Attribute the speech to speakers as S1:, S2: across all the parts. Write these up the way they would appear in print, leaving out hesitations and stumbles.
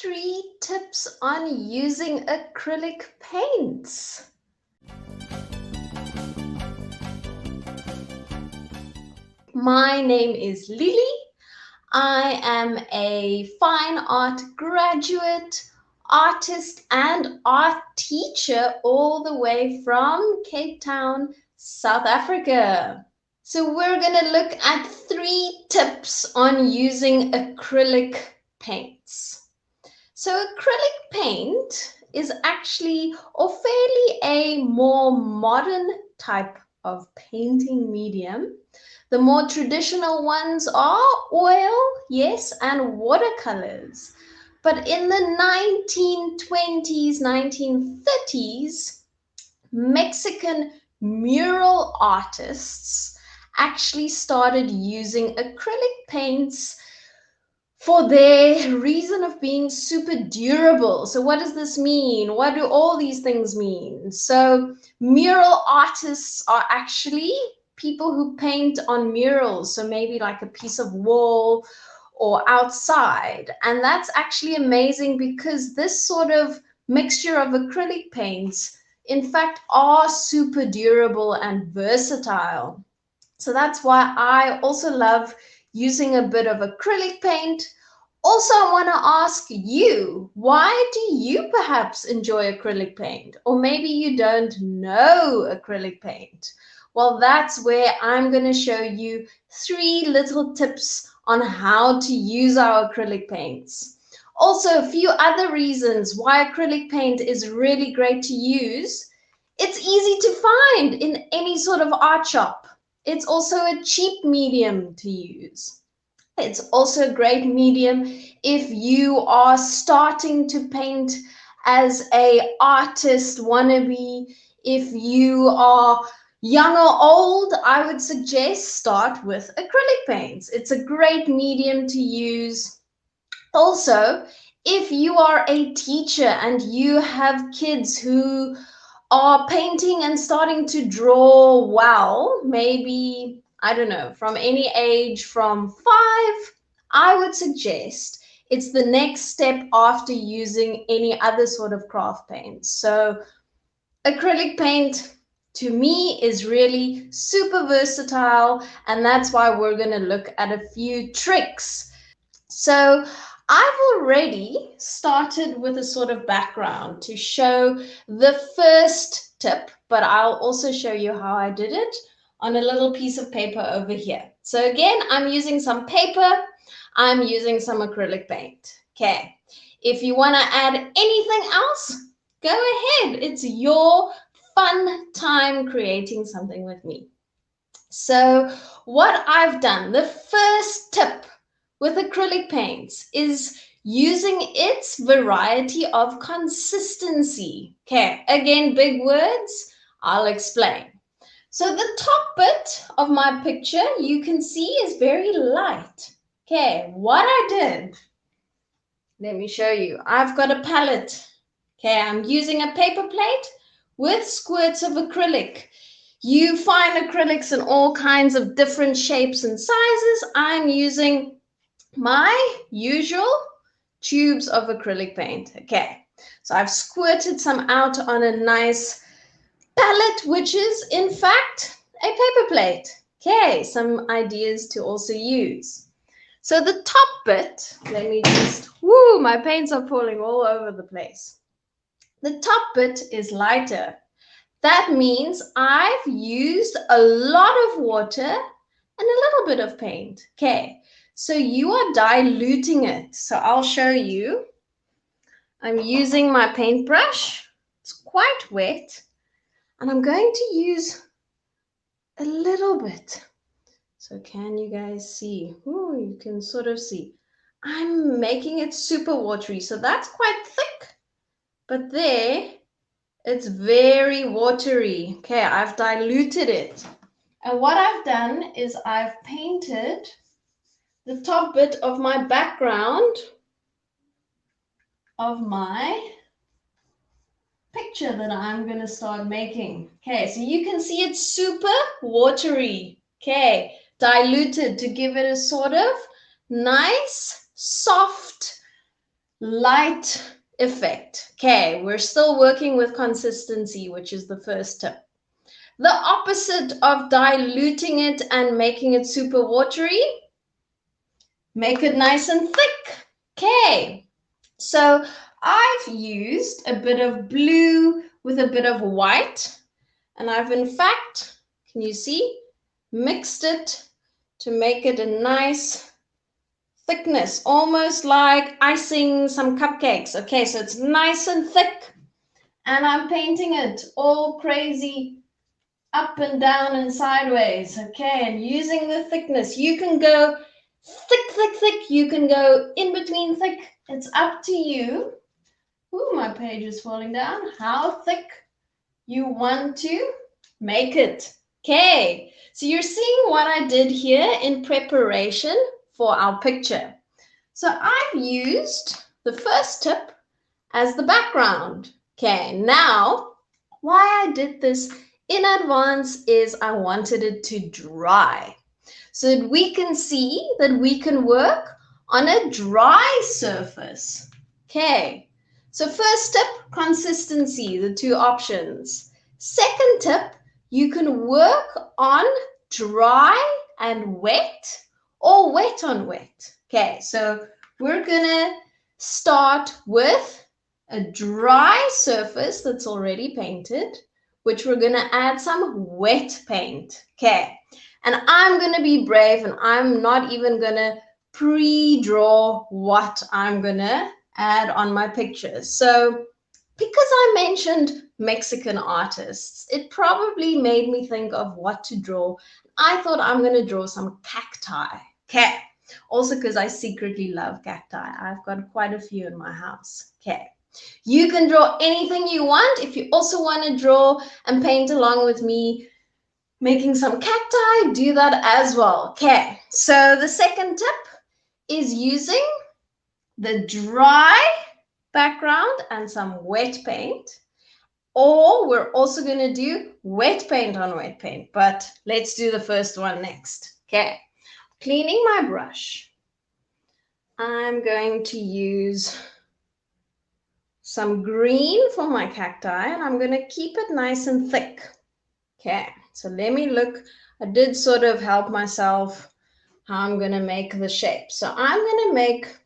S1: 3 tips on using acrylic paints. My name is Lili. I am a fine art graduate, artist, and art teacher all the way from Cape Town, South Africa. So we're going to look at 3 tips on using acrylic paints. So acrylic paint is actually or fairly a more modern type of painting medium. The more traditional ones are oil, yes, and watercolors. But in the 1920s, 1930s, Mexican mural artists actually started using acrylic paints for their reason of being super durable. So what does this mean? What do all these things mean? So mural artists are actually people who paint on murals. So maybe like a piece of wall or outside. And that's actually amazing because this sort of mixture of acrylic paints, in fact, are super durable and versatile. So that's why I also love using a bit of acrylic paint. Also, I want to ask you, why do you perhaps enjoy acrylic paint? Or maybe you don't know acrylic paint. Well, that's where I'm going to show you 3 little tips on how to use our acrylic paints. Also, a few other reasons why acrylic paint is really great to use. It's easy to find in any sort of art shop. It's also a cheap medium to use. It's also a great medium if you are starting to paint as an artist wannabe. If you are young or old, I would suggest start with acrylic paints. It's a great medium to use. Also, if you are a teacher and you have kids who are painting and starting to draw well, maybe, I don't know, from any age from 5, I would suggest it's the next step after using any other sort of craft paint. So acrylic paint to me is really super versatile, and that's why we're going to look at a few tricks. So I've already started with a sort of background to show the first tip, but I'll also show you how I did it on a little piece of paper over here. So again, I'm using some paper, I'm using some acrylic paint. Okay, if you want to add anything else, go ahead. It's your fun time creating something with me. So what I've done, the first tip with acrylic paints is using its variety of consistency. Okay, again, big words, I'll explain. So the top bit of my picture, you can see is very light. Okay, what I did, let me show you. I've got a palette. Okay, I'm using a paper plate with squirts of acrylic. You find acrylics in all kinds of different shapes and sizes. I'm using my usual tubes of acrylic paint. Okay, so I've squirted some out on a nice palette, which is in fact a paper plate. Okay, some ideas to also use. So the top bit, let me just, my paints are falling all over the place. The top bit is lighter. That means I've used a lot of water and a little bit of paint. Okay, so you are diluting it. So I'll show you. I'm using my paintbrush. It's quite wet. And I'm going to use a little bit. So can you guys see? Oh, you can sort of see. I'm making it super watery. So that's quite thick. But there, it's very watery. Okay, I've diluted it. And what I've done is I've painted the top bit of my background of my picture that I'm going to start making. Okay, so you can see it's super watery. Okay, diluted to give it a sort of nice, soft light effect. Okay, we're still working with consistency, which is the first tip. The opposite of diluting it and making it super watery, make it nice and thick. Okay, so I've used a bit of blue with a bit of white, and I've in fact, can you see, mixed it to make it a nice thickness, almost like icing some cupcakes. Okay, so it's nice and thick, and I'm painting it all crazy up and down and sideways. Okay, and using the thickness, you can go thick, thick, thick. You can go in between thick. It's up to you. Ooh, my page is falling down. How thick you want to make it. Okay, so you're seeing what I did here in preparation for our picture. So I've used the first tip as the background. Okay, now why I did this in advance is I wanted it to dry so that we can see that we can work on a dry surface. Okay, so first tip, consistency, the two options. Second tip, you can work on dry and wet or wet on wet. Okay, so we're gonna start with a dry surface that's already painted, which we're gonna add some wet paint. Okay, and I'm gonna be brave and I'm not even gonna pre-draw what I'm gonna add on my pictures. So because I mentioned Mexican artists, it probably made me think of what to draw. I thought I'm going to draw some cacti. Okay. Also because I secretly love cacti. I've got quite a few in my house. Okay. You can draw anything you want. If you also want to draw and paint along with me, making some cacti, do that as well. Okay. So the second tip is using the dry background and some wet paint, or we're also going to do wet paint on wet paint, but let's do the first one next. Okay, cleaning my brush, I'm going to use some green for my cacti and I'm going to keep it nice and thick. Okay, so let me look. I did sort of help myself how I'm going to make the shape. So I'm going to make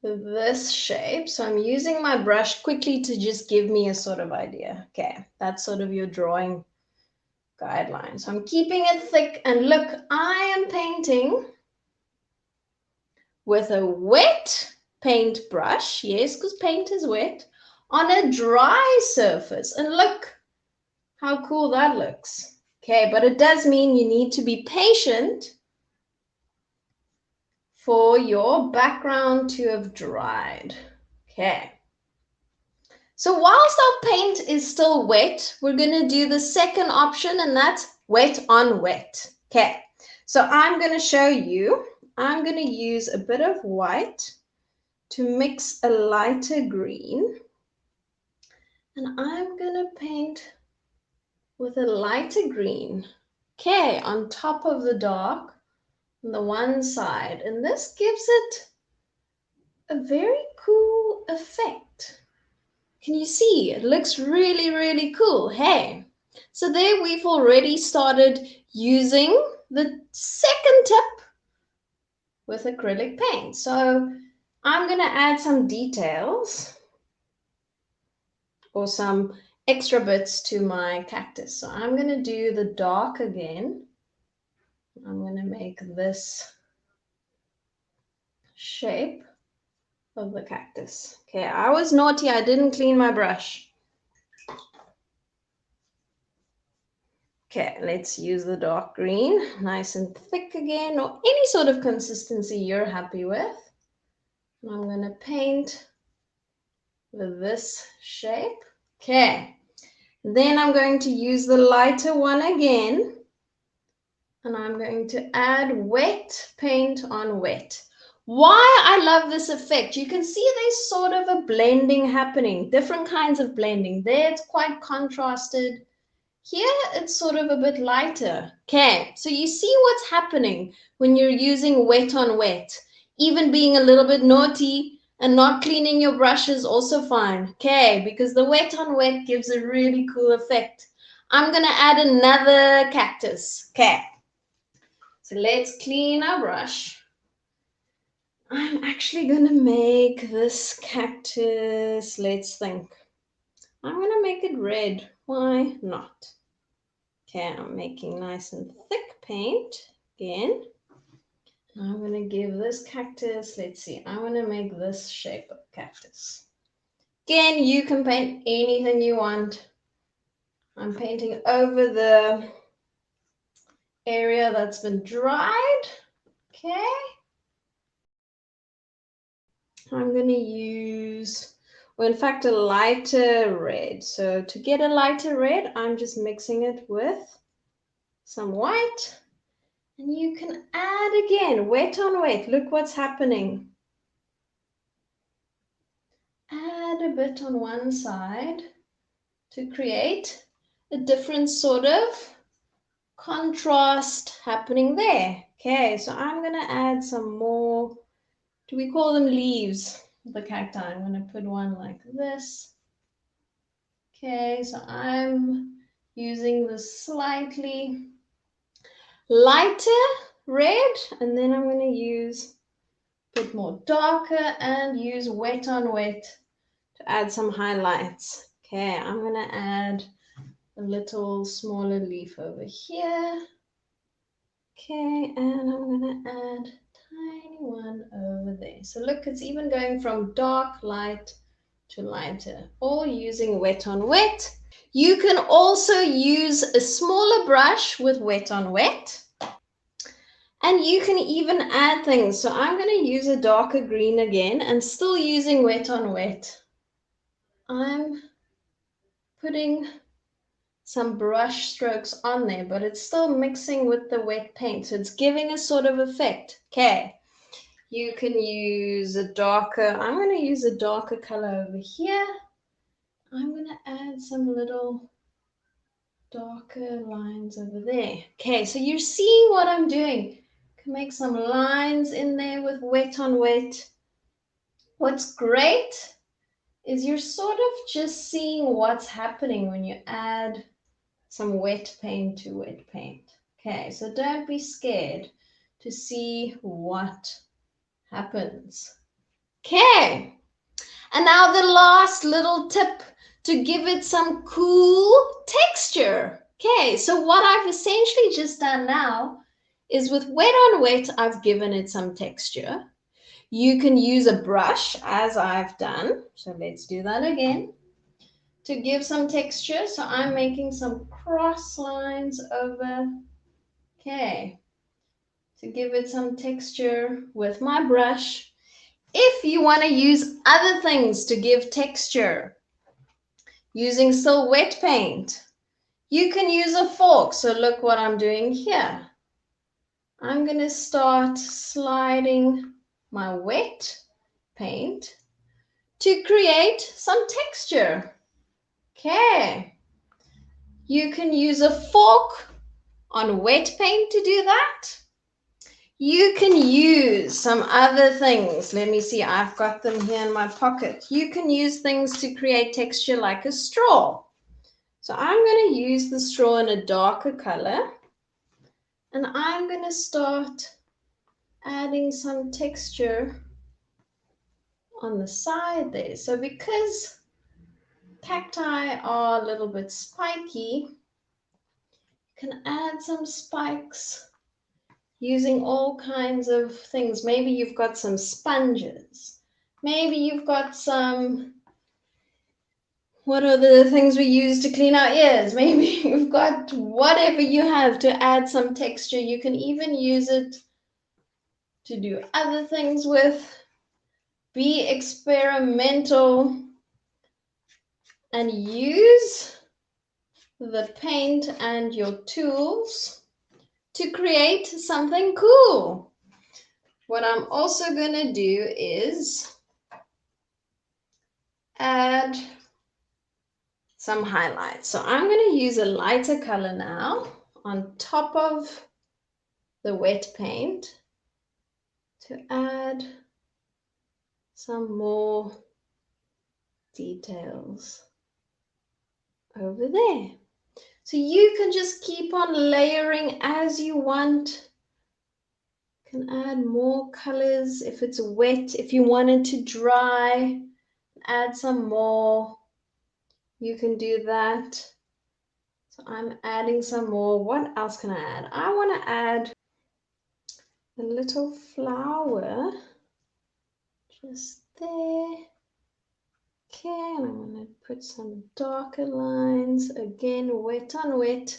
S1: this shape. So I'm using my brush quickly to just give me a sort of idea. Okay, that's sort of your drawing guideline. So I'm keeping it thick, and look, I am painting with a wet paint brush. Yes, because paint is wet on a dry surface. And look how cool that looks. Okay, but it does mean you need to be patient for your background to have dried. Okay. So whilst our paint is still wet, we're going to do the second option, and that's wet on wet. Okay. So I'm going to show you, I'm going to use a bit of white to mix a lighter green. And I'm going to paint with a lighter green. Okay, on top of the dark on the one side, and this gives it a very cool effect. Can you see? It looks really, really cool. Hey, so there we've already started using the second tip with acrylic paint. So I'm going to add some details or some extra bits to my cactus. So I'm going to do the dark again. I'm going to make this shape of the cactus. Okay, I was naughty. I didn't clean my brush. Okay, let's use the dark green, nice and thick again, or any sort of consistency you're happy with. And I'm going to paint with this shape. Okay, then I'm going to use the lighter one again, and I'm going to add wet paint on wet. Why I love this effect, you can see there's sort of a blending happening, different kinds of blending. There it's quite contrasted. Here it's sort of a bit lighter. Okay, so you see what's happening when you're using wet on wet. Even being a little bit naughty and not cleaning your brush is also fine. Okay, because the wet on wet gives a really cool effect. I'm going to add another cactus. Okay, so let's clean our brush. I'm actually going to make this cactus, let's think. I'm going to make it red. Why not? Okay, I'm making nice and thick paint again. I'm going to give this cactus, let's see, I want to make this shape of cactus. Again, you can paint anything you want. I'm painting over the area that's been dried. Okay. I'm going to use, well, in fact, a lighter red. So to get a lighter red, I'm just mixing it with some white. And you can add again, wet on wet. Look what's happening. Add a bit on one side to create a different sort of contrast happening there. Okay, so I'm going to add some more, do we call them leaves? The cacti. I'm going to put one like this. Okay, so I'm using the slightly lighter red, and then I'm going to use a bit more darker and use wet on wet to add some highlights. Okay, I'm going to add a little smaller leaf over here. Okay, and I'm going to add a tiny one over there. So look, it's even going from dark light to lighter, all using wet on wet. You can also use a smaller brush with wet on wet. And you can even add things. So I'm going to use a darker green again and still using wet on wet. I'm putting some brush strokes on there, but it's still mixing with the wet paint. So it's giving a sort of effect. Okay. You can use a darker, I'm going to use a darker color over here. I'm going to add some little darker lines over there. Okay, so you're seeing what I'm doing. Can make some lines in there with wet on wet. What's great is you're sort of just seeing what's happening when you add some wet paint to wet paint. Okay, so don't be scared to see what happens. Okay, and now the last little tip to give it some cool texture. Okay, so what I've essentially just done now is with wet on wet, I've given it some texture. You can use a brush as I've done. So let's do that again to give some texture. So I'm making some cross lines over, okay, to give it some texture with my brush. If you want to use other things to give texture, using still wet paint, you can use a fork. So look what I'm doing here. I'm going to start sliding my wet paint to create some texture. Okay. You can use a fork on wet paint to do that. You can use some other things. Let me see, I've got them here in my pocket. You can use things to create texture like a straw. So I'm going to use the straw in a darker color. And I'm going to start adding some texture on the side there. So because cacti are a little bit spiky, you can add some spikes using all kinds of things. Maybe you've got some sponges. Maybe you've got some, what are the things we use to clean our ears? Maybe you've got whatever you have to add some texture. You can even use it to do other things with. Be experimental and use the paint and your tools to create something cool. What I'm also going to do is add some highlights. So I'm going to use a lighter color now on top of the wet paint to add some more details over there. So you can just keep on layering as you want. You can add more colors if it's wet. If you want it to dry, add some more. You can do that. So I'm adding some more. What else can I add? I want to add a little flower just there. Okay, and I'm going to put some darker lines. Again, wet on wet.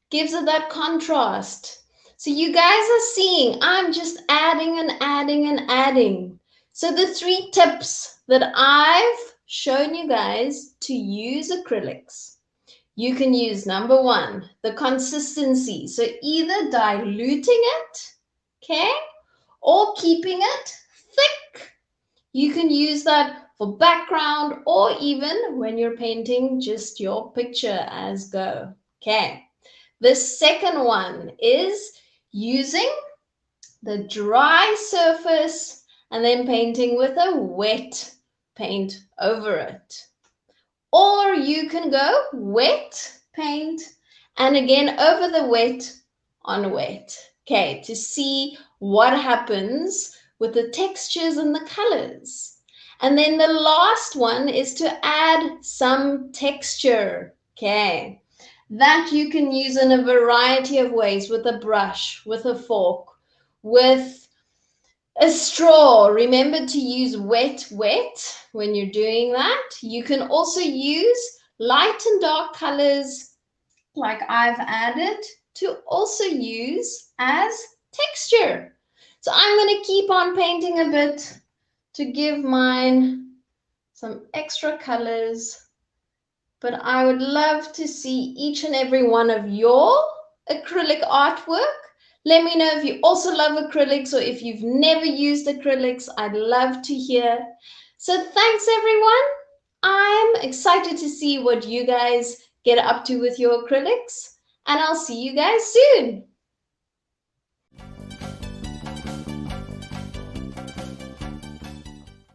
S1: Gives it that contrast. So you guys are seeing, I'm just adding and adding and adding. So the 3 tips that I've shown you guys to use acrylics. You can use number 1, the consistency. So either diluting it, okay, or keeping it thick. You can use that for background or even when you're painting just your picture as go. Okay. The second one is using the dry surface and then painting with a wet paint over it. Or you can go wet paint and again over the wet on wet. Okay, to see what happens with the textures and the colors. And then the last one is to add some texture. Okay, that you can use in a variety of ways with a brush, with a fork, with a straw. Remember to use wet when you're doing that. You can also use light and dark colors like I've added to also use as texture. So I'm going to keep on painting a bit to give mine some extra colors. But I would love to see each and every one of your acrylic artwork. Let me know if you also love acrylics or if you've never used acrylics. I'd love to hear. So thanks, everyone. I'm excited to see what you guys get up to with your acrylics. And I'll see you guys soon.